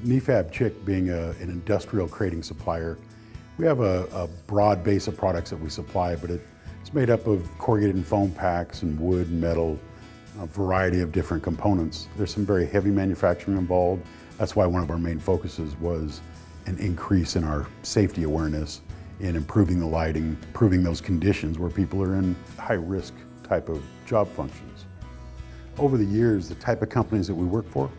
Nefab Chick being an industrial crating supplier, we have a broad base of products that we supply, but it's made up of corrugated and foam packs and wood and metal, a variety of different components. There's some very heavy manufacturing involved. That's why one of our main focuses was an increase in our safety awareness in improving the lighting, improving those conditions where people are in high-risk type of job functions. Over the years, the type of companies that we work for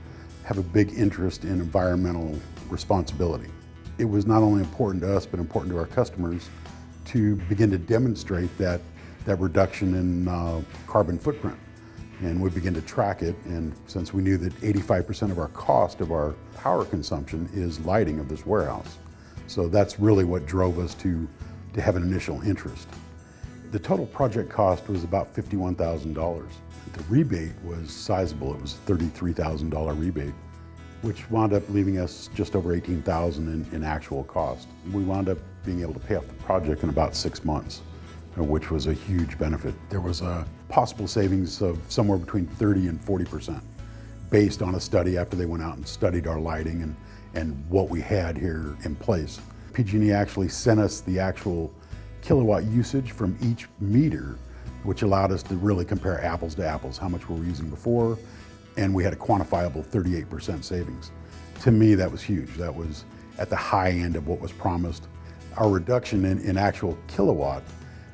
have a big interest in environmental responsibility. It was not only important to us, but important to our customers to begin to demonstrate that reduction in carbon footprint. And we begin to track it, and since we knew that 85% of our cost of our power consumption is lighting of this warehouse. So that's really what drove us to have an initial interest. The total project cost was about $51,000. The rebate was sizable. It was a $33,000 rebate, which wound up leaving us just over $18,000 in actual cost. We wound up being able to pay off the project in about 6 months, which was a huge benefit. There was a possible savings of somewhere between 30 and 40% based on a study after they went out and studied our lighting and what we had here in place. PG&E actually sent us the actual kilowatt usage from each meter, which allowed us to really compare apples to apples, how much we were using before, and we had a quantifiable 38% savings. To me, that was huge. That was at the high end of what was promised. Our reduction in actual kilowatt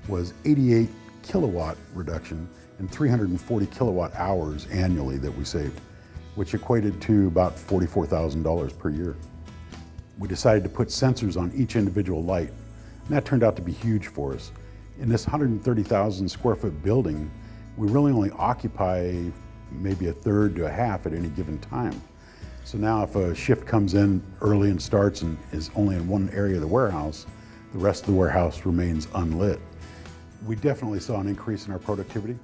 was 88 kilowatt reduction and 340 kilowatt hours annually that we saved, which equated to about $44,000 per year. We decided to put sensors on each individual light, and that turned out to be huge for us. In this 130,000 square foot building, we really only occupy maybe a third to a half at any given time. So now if a shift comes in early and starts and is only in one area of the warehouse, the rest of the warehouse remains unlit. We definitely saw an increase in our productivity.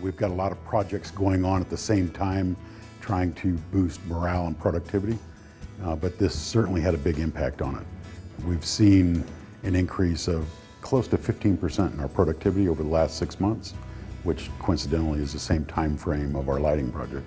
We've got a lot of projects going on at the same time trying to boost morale and productivity, but this certainly had a big impact on it. We've seen an increase of close to 15% in our productivity over the last 6 months, which coincidentally is the same time frame of our lighting project.